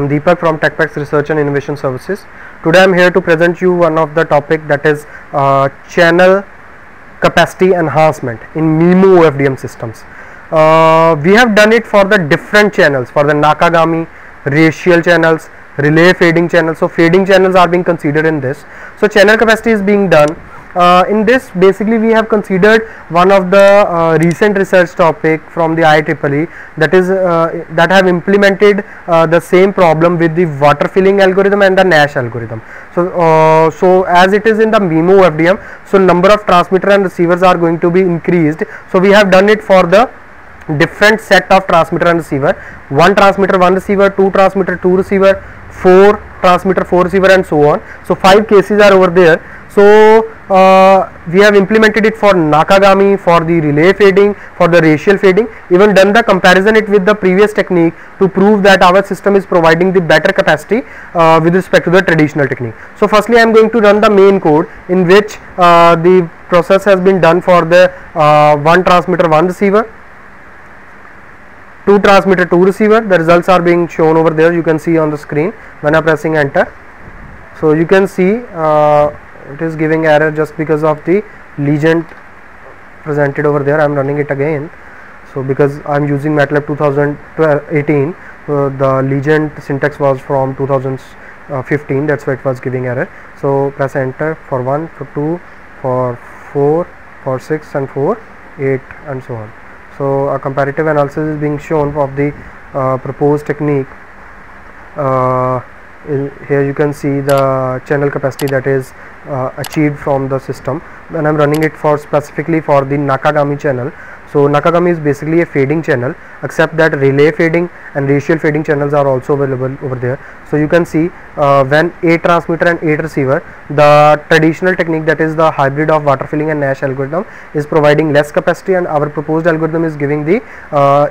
I'm Deepak from TechPax Research and Innovation Services. Today I'm here to present you one of the topic, that is channel capacity enhancement in MIMO FDM systems. We have done it for the different channels, for the Nakagami, racial channels, relay fading channels. So fading channels are being considered in this. So channel capacity is being done. In this, basically we have considered one of the recent research topic from the IEEE, that is that have implemented the same problem with the water filling algorithm and the Nash algorithm. So as it is in the MIMO FDM, so number of transmitter and receivers are going to be increased. So we have done it for the different set of transmitter and receiver: one transmitter, one receiver; two transmitter, two receiver; four transmitter, four receiver, and so on. So 5 cases are over there. So we have implemented it for Nakagami, for the relay fading, for the racial fading, even done the comparison it with the previous technique to prove that our system is providing the better capacity with respect to the traditional technique. So firstly I am going to run the main code, in which the process has been done for the one transmitter, one receiver, two transmitter, two receiver. The results are being shown over there, you can see on the screen when I am pressing enter. So you can see it is giving error just because of the legend presented over there. I am running it again. So because I am using MATLAB 2018, the legend syntax was from 2015, that's why it was giving error. So press enter for 1, for 2, for 4, for 6, and for 8, and so on. So a comparative analysis is being shown of the proposed technique. Here you can see the channel capacity that is achieved from the system, and I am running it for specifically for the Nakagami channel. So Nakagami is basically a fading channel, except that relay fading and racial fading channels are also available over there. So you can see when 8 transmitter and 8 receiver, the traditional technique, that is the hybrid of water filling and Nash algorithm, is providing less capacity, and our proposed algorithm is giving the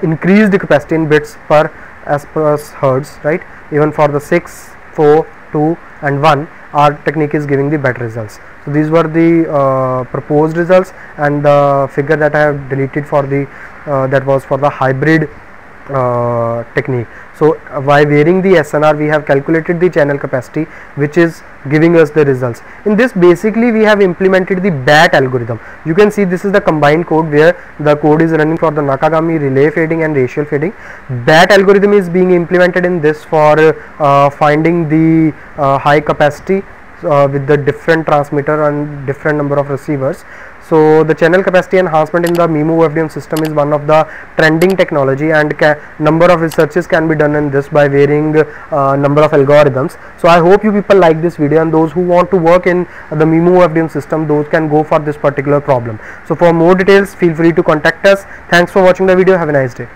increased capacity in bits per as per hertz, right? Even for the 6, 4, 2, and 1, our technique is giving the better results. So these were the proposed results, and the figure that I have deleted for the that was for the hybrid technique. So by varying the SNR, we have calculated the channel capacity, which is giving us the results. In this, basically we have implemented the BAT algorithm. You can see this is the combined code, where the code is running for the Nakagami, relay fading, and racial fading. BAT algorithm is being implemented in this for finding the high capacity with the different transmitter and different number of receivers. So the channel capacity enhancement in the MIMO FDM system is one of the trending technology, and number of researches can be done in this by varying number of algorithms. So I hope you people like this video, and those who want to work in the MIMO FDM system, those can go for this particular problem. So for more details, feel free to contact us. Thanks for watching the video. Have a nice day.